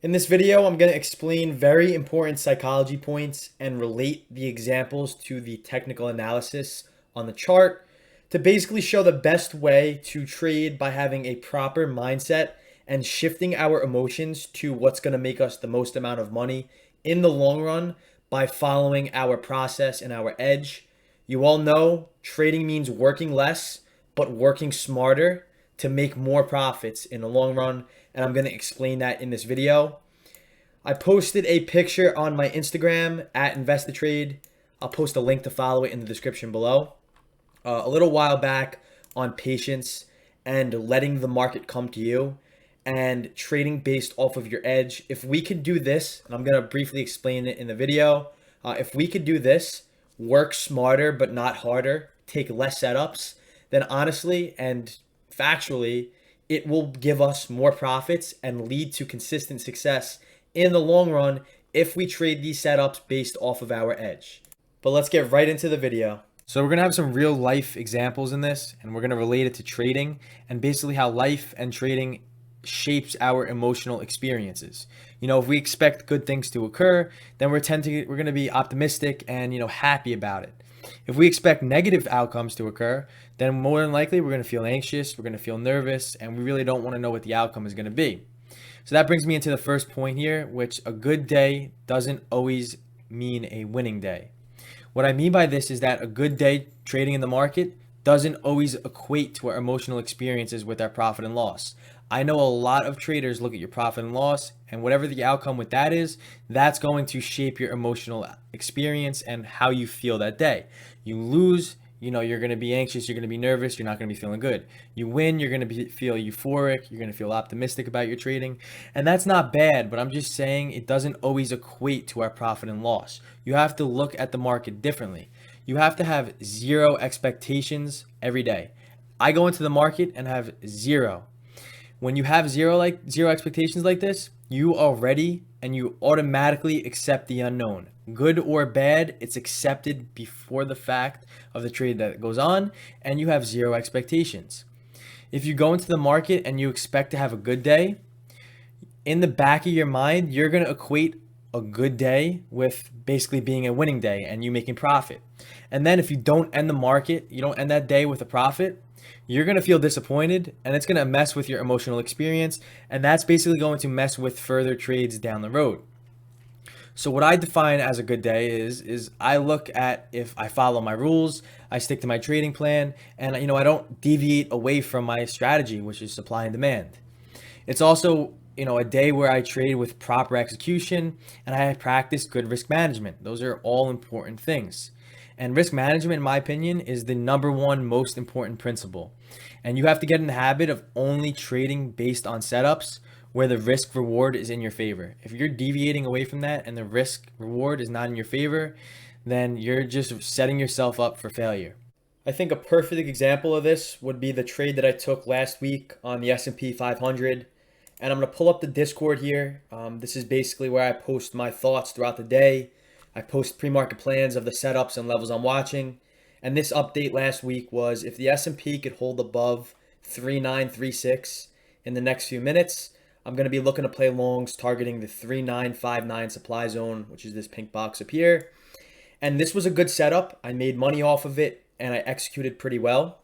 In this video, I'm going to explain very important psychology points and relate the examples to the technical analysis on the chart to basically show the best way to trade by having a proper mindset and shifting our emotions to what's going to make us the most amount of money in the long run by following our process and our edge. You all know trading means working less, but working smarter to make more profits in the long run. And I'm going to explain that in this video. I posted a picture on my Instagram at Ameritrade. I'll post a link to follow it in the description below. A little while back on patience and letting the market come to you and trading based off of your edge. If we could do this, and I'm going to briefly explain it in the video. If we could do this, work smarter but not harder, take less setups, then honestly and factually, it will give us more profits and lead to consistent success in the long run if we trade these setups based off of our edge. But let's get right into the video. So we're going to have some real life examples in this, and we're going to relate it to trading and basically how life and trading shapes our emotional experiences. You know, if we expect good things to occur, then we're going to be optimistic and, happy about it. If we expect negative outcomes to occur, then more than likely we're going to feel anxious, we're going to feel nervous, and we really don't want to know what the outcome is going to be. So that brings me into the first point here, which a good day doesn't always mean a winning day. What I mean by this is that a good day trading in the market doesn't always equate to our emotional experiences with our profit and loss. I know a lot of traders look at your profit and loss, and whatever the outcome with that is, that's going to shape your emotional experience and how you feel that day. You lose, you're going to be anxious, you're going to be nervous, you're not going to be feeling good. You win, you're going to feel euphoric, you're going to feel optimistic about your trading. And that's not bad, but I'm just saying it doesn't always equate to our profit and loss. You have to look at the market differently. You have to have zero expectations every day. I go into the market and have zero. When you have zero expectations like this, you are ready and you automatically accept the unknown. Good or bad, it's accepted before the fact of the trade that goes on, and you have zero expectations. If you go into the market and you expect to have a good day, in the back of your mind, you're going to equate a good day with basically being a winning day and you making profit. And then if you don't end the market, you don't end that day with a profit, you're going to feel disappointed and it's going to mess with your emotional experience. And that's basically going to mess with further trades down the road. So what I define as a good day is I look at if I follow my rules, I stick to my trading plan, and I don't deviate away from my strategy, which is supply and demand. It's also a day where I trade with proper execution and I practice good risk management. Those are all important things. And risk management, in my opinion, is the number one most important principle. And you have to get in the habit of only trading based on setups where the risk reward is in your favor. If you're deviating away from that and the risk reward is not in your favor, then you're just setting yourself up for failure. I think a perfect example of this would be the trade that I took last week on the S&P 500. And I'm going to pull up the Discord here. This is basically where I post my thoughts throughout the day. I post pre-market plans of the setups and levels I'm watching. And this update last week was if the S&P could hold above 3936 in the next few minutes, I'm going to be looking to play longs targeting the 3959 supply zone, which is this pink box up here. And this was a good setup. I made money off of it and I executed pretty well.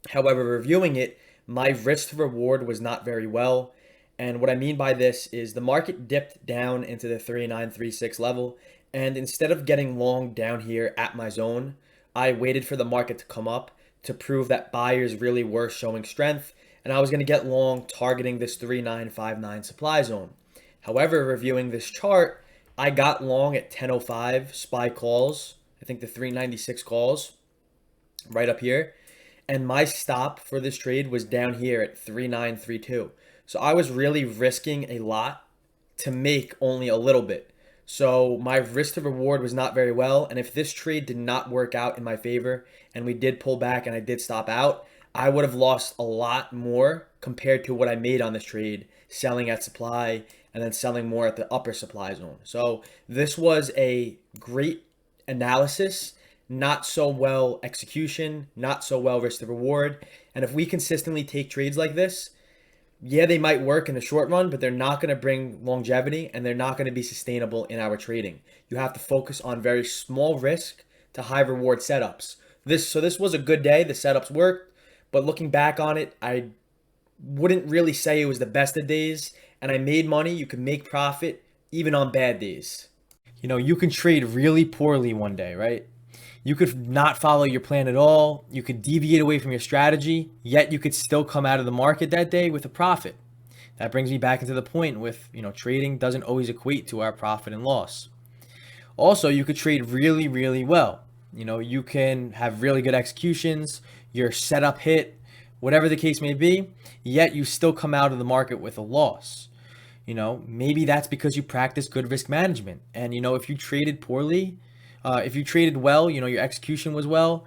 However, reviewing it, my risk to reward was not very well. And what I mean by this is the market dipped down into the 3936 level. And instead of getting long down here at my zone, I waited for the market to come up to prove that buyers really were showing strength. And I was going to get long targeting this 3959 supply zone. However, reviewing this chart, I got long at 10:05 SPY calls. I think the 396 calls right up here. And my stop for this trade was down here at 3932. So I was really risking a lot to make only a little bit. So my risk to reward was not very well. And if this trade did not work out in my favor and we did pull back and I did stop out, I would have lost a lot more compared to what I made on this trade, selling at supply and then selling more at the upper supply zone. So this was a great analysis, not so well execution, not so well risk to reward. And if we consistently take trades like this, yeah, they might work in the short run, but they're not going to bring longevity and they're not going to be sustainable in our trading. You have to focus on very small risk to high reward setups. This was a good day. The setups worked, but looking back on it, I wouldn't really say it was the best of days, and I made money. You can make profit even on bad days. You can trade really poorly one day, right? You could not follow your plan at all. You could deviate away from your strategy, yet you could still come out of the market that day with a profit. That brings me back into the point with, trading doesn't always equate to our profit and loss. Also, you could trade really, really well. You can have really good executions, your setup hit, whatever the case may be, yet you still come out of the market with a loss. Maybe that's because you practice good risk management. And, if you traded poorly, if you traded well, your execution was well,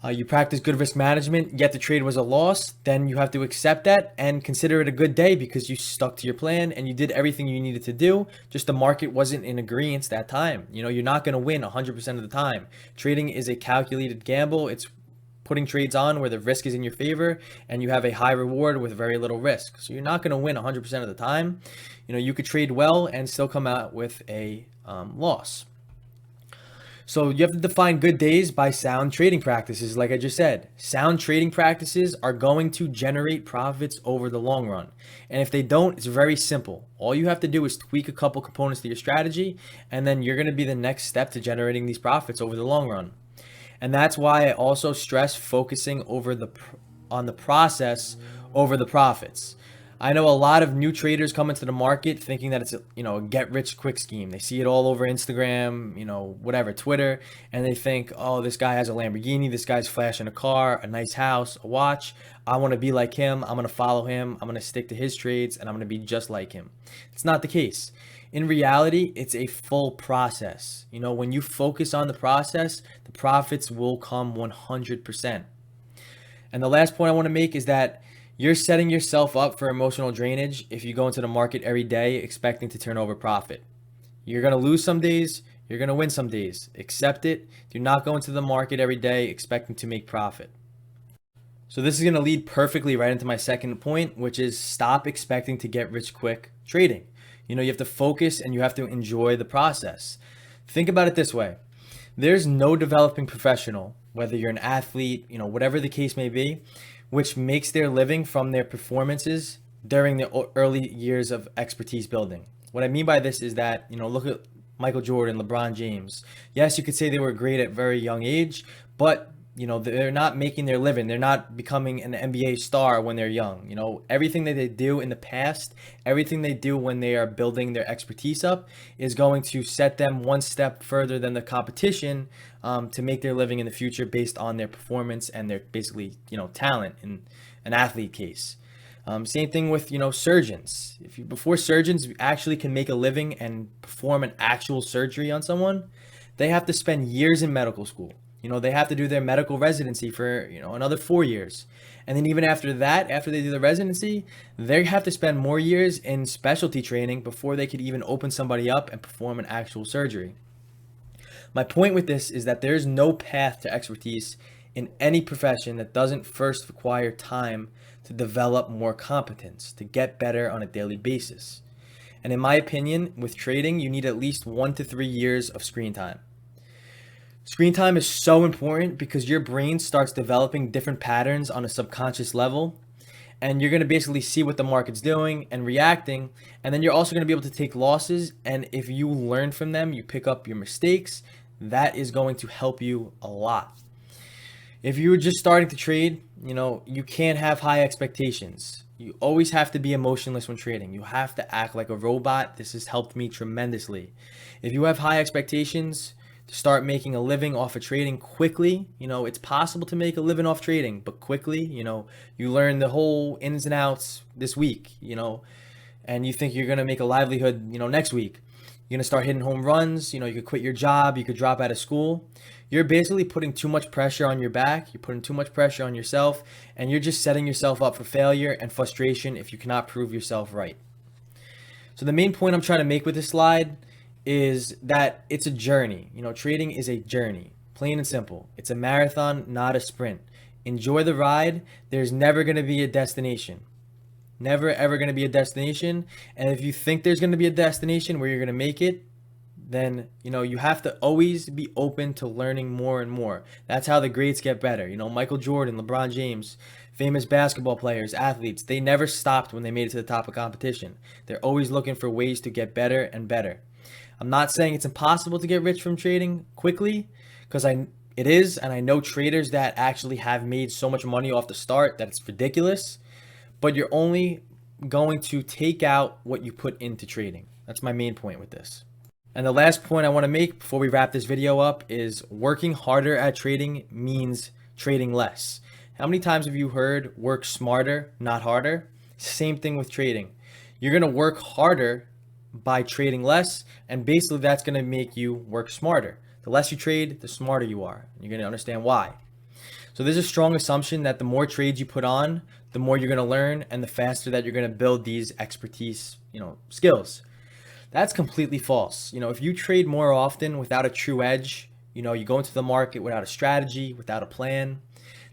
you practice good risk management, yet the trade was a loss, then you have to accept that and consider it a good day because you stuck to your plan and you did everything you needed to do. Just the market wasn't in agreement that time. You're not going to win 100% of the time. Trading is a calculated gamble. It's putting trades on where the risk is in your favor and you have a high reward with very little risk. So you're not going to win 100% of the time. You could trade well and still come out with a loss. So you have to define good days by sound trading practices. Like I just said, sound trading practices are going to generate profits over the long run. And if they don't, it's very simple. All you have to do is tweak a couple components to your strategy, and then you're going to be the next step to generating these profits over the long run. And that's why I also stress focusing on the process over the profits. I know a lot of new traders come into the market thinking that it's a get rich quick scheme. They see it all over Instagram, whatever, Twitter, and they think, oh, this guy has a Lamborghini, this guy's flashing a car, a nice house, a watch. I want to be like him. I'm going to follow him. I'm going to stick to his trades, and I'm going to be just like him. It's not the case. In reality, it's a full process. When you focus on the process, the profits will come 100%. And the last point I want to make is that you're setting yourself up for emotional drainage if you go into the market every day expecting to turn over profit. You're going to lose some days, you're going to win some days. Accept it. Do not go into the market every day expecting to make profit. So this is going to lead perfectly right into my second point, which is stop expecting to get rich quick trading. You have to focus and you have to enjoy the process. Think about it this way. There's no developing professional, whether you're an athlete, whatever the case may be, which makes their living from their performances during the early years of expertise building. What I mean by this is that, look at Michael Jordan, LeBron James. Yes, you could say they were great at very young age, but they're not making their living. They're not becoming an NBA star when they're young. Everything that they do in the past, everything they do when they are building their expertise up is going to set them one step further than the competition to make their living in the future based on their performance and their basically, talent in an athlete case. Same thing with, surgeons. Before surgeons actually can make a living and perform an actual surgery on someone, they have to spend years in medical school. They have to do their medical residency for, another 4 years. And then even after that, after they do the residency, they have to spend more years in specialty training before they could even open somebody up and perform an actual surgery. My point with this is that there's no path to expertise in any profession that doesn't first require time to develop more competence, to get better on a daily basis. And in my opinion, with trading, you need at least 1 to 3 years of screen time. Screen time is so important because your brain starts developing different patterns on a subconscious level, and you're going to basically see what the market's doing and reacting, and then you're also going to be able to take losses, and if you learn from them, you pick up your mistakes, that is going to help you a lot. If you were just starting to trade, you can't have high expectations. You always have to be emotionless when trading. You have to act like a robot. This has helped me tremendously. If you have high expectations to start making a living off of trading quickly, it's possible to make a living off trading, but quickly, you learn the whole ins and outs this week, and you think you're going to make a livelihood, next week. You're going to start hitting home runs. You could quit your job. You could drop out of school. You're basically putting too much pressure on your back. You're putting too much pressure on yourself, and you're just setting yourself up for failure and frustration if you cannot prove yourself right. So the main point I'm trying to make with this slide is that it's a journey. Trading is a journey, plain and simple. It's a marathon, not a sprint. Enjoy the ride. There's never going to be a destination. never ever going to be a destination. And if you think there's going to be a destination where you're going to make it, then you have to always be open to learning more and more. That's how the greats get better. Michael Jordan, LeBron James, famous basketball players, athletes, they never stopped when they made it to the top of competition. They're always looking for ways to get better and better. I'm not saying it's impossible to get rich from trading quickly, because it is, and I know traders that actually have made so much money off the start that it's ridiculous, but you're only going to take out what you put into trading. That's my main point with this. And the last point I want to make before we wrap this video up is working harder at trading means trading less. How many times have you heard work smarter, not harder? Same thing with trading. You're going to work harder by trading less, and basically that's going to make you work smarter. The less you trade, the smarter you are. You're going to understand why. So there's a strong assumption that the more trades you put on, the more you're going to learn and the faster that you're going to build these expertise, skills. That's completely false. If you trade more often without a true edge, you go into the market without a strategy, without a plan,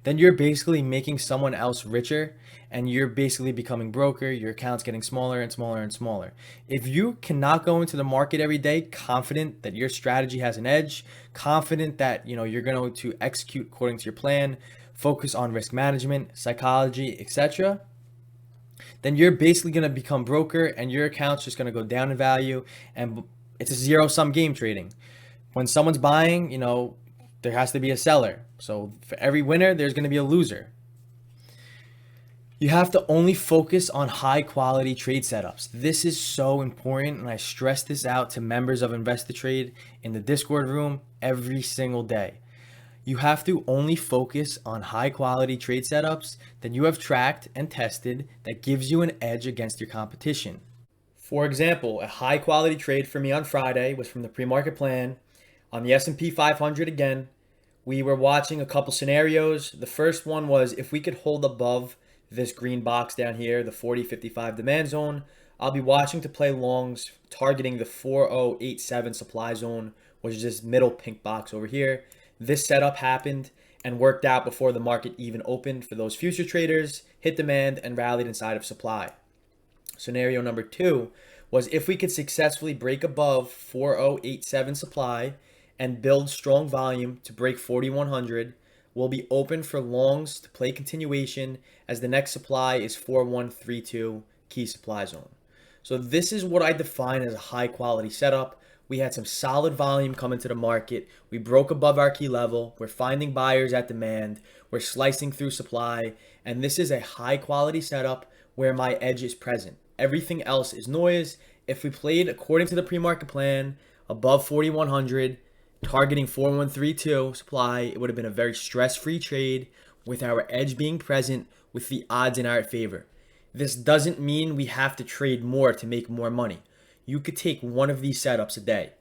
then you're basically making someone else richer, and you're basically becoming broker. Your account's getting smaller and smaller and smaller. If you cannot go into the market every day confident that your strategy has an edge, confident that you're going to execute according to your plan, focus on risk management, psychology, etc., then you're basically going to become broker, and your account's just going to go down in value, and it's a zero-sum game trading. When someone's buying, there has to be a seller. So for every winner, there's going to be a loser. You have to only focus on high-quality trade setups. This is so important, and I stress this out to members of Ameritrade in the Discord room every single day. You have to only focus on high quality trade setups that you have tracked and tested that gives you an edge against your competition. For example, a high quality trade for me on Friday was from the pre-market plan on the S&P 500 again. We were watching a couple scenarios. The first one was if we could hold above this green box down here, the 40.55 demand zone, I'll be watching to play longs targeting the 4087 supply zone, which is this middle pink box over here. This setup happened and worked out before the market even opened for those future traders, hit demand, and rallied inside of supply. Scenario number 2 was if we could successfully break above 4087 supply and build strong volume to break 4100, we'll be open for longs to play continuation as the next supply is 4132 key supply zone. So this is what I define as a high quality setup. We had some solid volume come into the market. We broke above our key level. We're finding buyers at demand. We're slicing through supply. And this is a high quality setup where my edge is present. Everything else is noise. If we played according to the pre-market plan above 4100, targeting 4132 supply, it would have been a very stress-free trade with our edge being present with the odds in our favor. This doesn't mean we have to trade more to make more money. You could take one of these setups a day,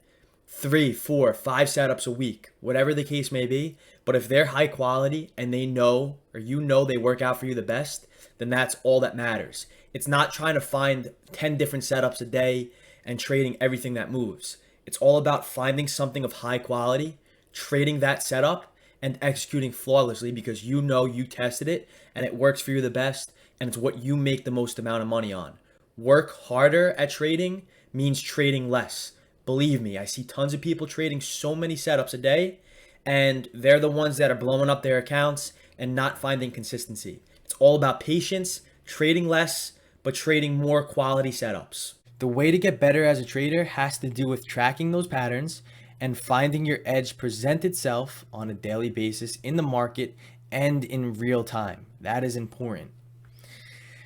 3, 4, 5 setups a week, whatever the case may be. But if they're high quality and they know, or they work out for you the best, then that's all that matters. It's not trying to find 10 different setups a day and trading everything that moves. It's all about finding something of high quality, trading that setup, and executing flawlessly because you tested it and it works for you the best, and it's what you make the most amount of money on. Work harder at trading means trading less. Believe me, I see tons of people trading so many setups a day, and they're the ones that are blowing up their accounts and not finding consistency. It's all about patience, trading less, but trading more quality setups. The way to get better as a trader has to do with tracking those patterns and finding your edge present itself on a daily basis in the market and in real time. That is important.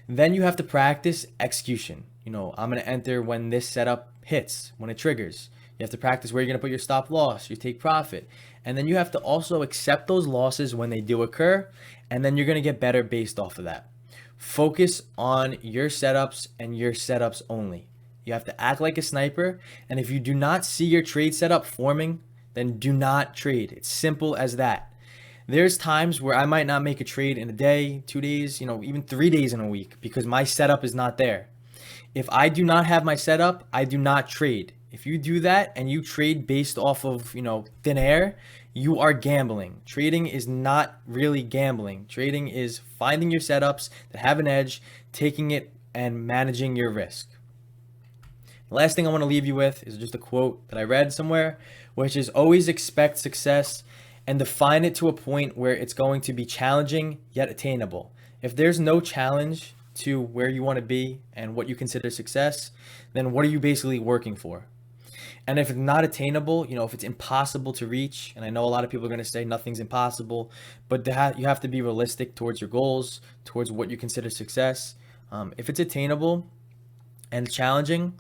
Then you have to practice execution. I'm going to enter when this setup hits, when it triggers. You have to practice where you're going to put your stop loss, your take profit. And then you have to also accept those losses when they do occur. And then you're going to get better based off of that. Focus on your setups and your setups only. You have to act like a sniper. And if you do not see your trade setup forming, then do not trade. It's simple as that. There's times where I might not make a trade in a day, 2 days, even 3 days in a week because my setup is not there. If I do not have my setup, I do not trade. If you do that and you trade based off of, thin air, you are gambling. Trading is not really gambling. Trading is finding your setups that have an edge, taking it and managing your risk. The last thing I want to leave you with is just a quote that I read somewhere, which is always expect success and define it to a point where it's going to be challenging yet attainable. If there's no challenge to where you want to be and what you consider success, then what are you basically working for? And if it's not attainable, if it's impossible to reach, and I know a lot of people are going to say nothing's impossible, but you have to be realistic towards your goals, towards what you consider success. If it's attainable and challenging,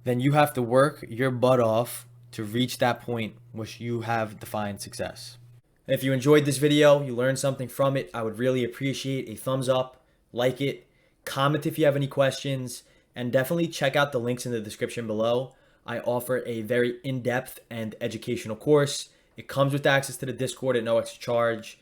then you have to work your butt off to reach that point which you have defined success. If you enjoyed this video, you learned something from it, I would really appreciate a thumbs up, like it, comment if you have any questions, and definitely check out the links in the description below. I offer a very in-depth and educational course. It comes with access to the Discord at no extra charge.